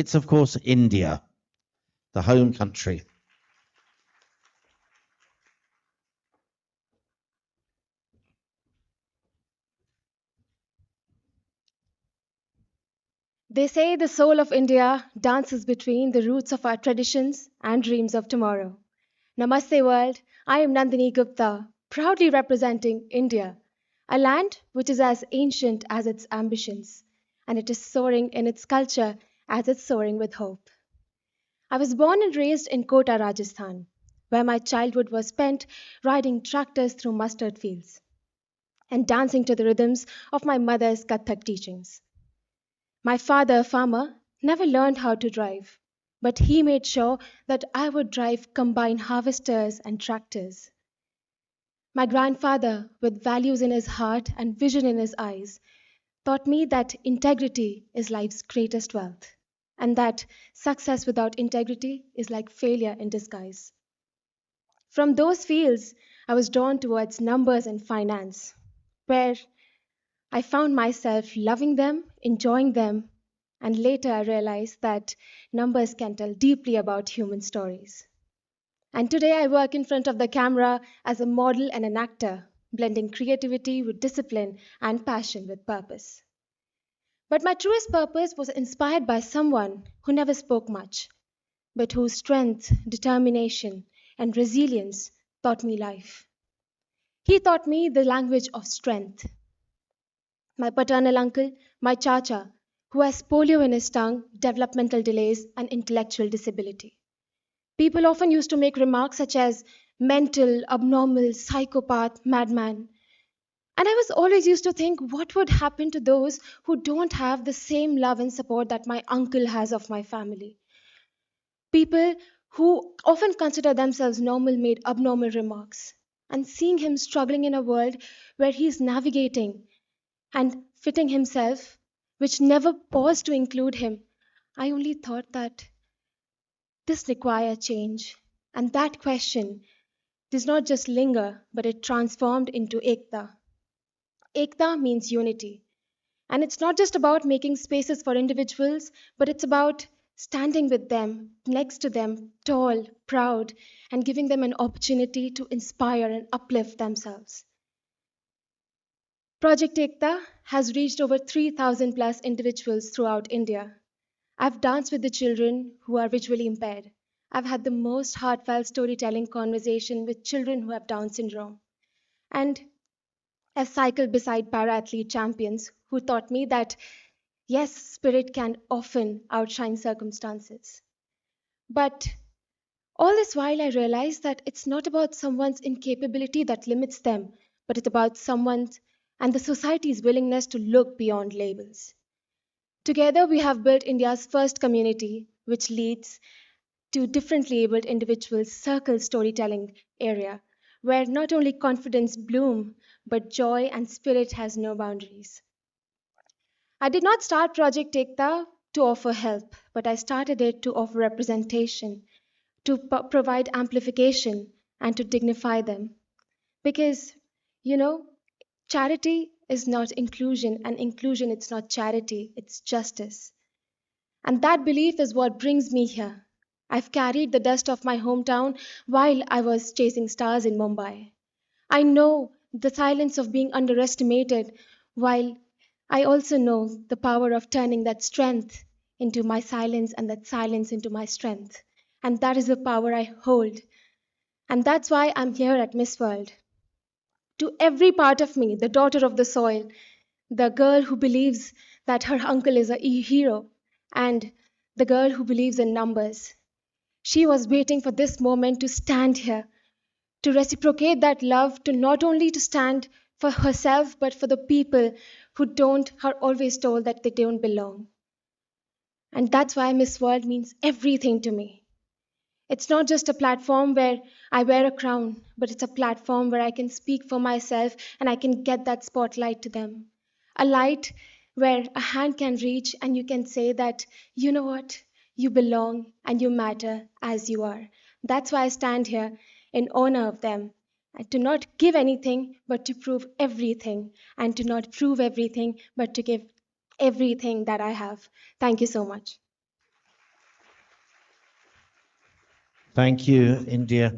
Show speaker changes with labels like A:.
A: It's, of course, India, the home country.
B: They say the soul of India dances between the roots of our traditions and dreams of tomorrow. Namaste, world. I am Nandani Gupta, proudly representing India, a land which is as ancient as its ambitions, and it is soaring in its culture as it's soaring with hope. I was born and raised in Kota, Rajasthan, where my childhood was spent riding tractors through mustard fields and dancing to the rhythms of my mother's Kathak teachings. My father, a farmer, never learned how to drive, but he made sure that I would drive combine harvesters and tractors. My grandfather, with values in his heart and vision in his eyes, taught me that integrity is life's greatest wealth, and that success without integrity is like failure in disguise. From those fields, I was drawn towards numbers and finance, where I found myself loving them, enjoying them, and later I realized that numbers can tell deeply about human stories. And today I work in front of the camera as a model and an actor, blending creativity with discipline and passion with purpose. But my truest purpose was inspired by someone who never spoke much, but whose strength, determination, and resilience taught me life. He taught me the language of strength. My paternal uncle, my chacha, who has polio in his tongue, developmental delays, and intellectual disability. People often used to make remarks such as mental, abnormal, psychopath, madman. And I was always used to think what would happen to those who don't have the same love and support that my uncle has of my family. People who often consider themselves normal made abnormal remarks. And seeing him struggling in a world where he's navigating and fitting himself, which never paused to include him, I only thought that this requires change. And that question does not just linger, but it transformed into Ekta. Ekta means unity. And it's not just about making spaces for individuals, but it's about standing with them, next to them, tall, proud, and giving them an opportunity to inspire and uplift themselves. Project Ekta has reached over 3,000 plus individuals throughout India. I've danced with the children who are visually impaired. I've had the most heartfelt storytelling conversation with children who have Down syndrome. And I've cycled beside para athlete champions who taught me that yes, spirit can often outshine circumstances. But all this while, I realized that it's not about someone's incapability that limits them, but it's about someone's and the society's willingness to look beyond labels. Together, we have built India's first community, which leads to differently abled individuals' circle storytelling area, where not only confidence bloom, but joy and spirit has no boundaries. I did not start Project Ekta to offer help, but I started it to offer representation, to provide amplification, and to dignify them. Because, you know, charity is not inclusion, and inclusion it's not charity, it's justice. And that belief is what brings me here. I've carried the dust of my hometown while I was chasing stars in Mumbai. I know the silence of being underestimated, while I also know the power of turning that strength into my silence and that silence into my strength. And that is the power I hold. And that's why I'm here at Miss World. To every part of me, the daughter of the soil, the girl who believes that her uncle is a hero, and the girl who believes in numbers. She was waiting for this moment to stand here, to reciprocate that love, to not only to stand for herself, but for the people who don't are always told that they don't belong. And that's why Miss World means everything to me. It's not just a platform where I wear a crown, but it's a platform where I can speak for myself and I can get that spotlight to them. A light where a hand can reach and you can say that, you know what, you belong and you matter as you are. That's why I stand here in honor of them. And to not give anything, but to prove everything. And to not prove everything, but to give everything that I have. Thank you so much.
A: Thank you, India.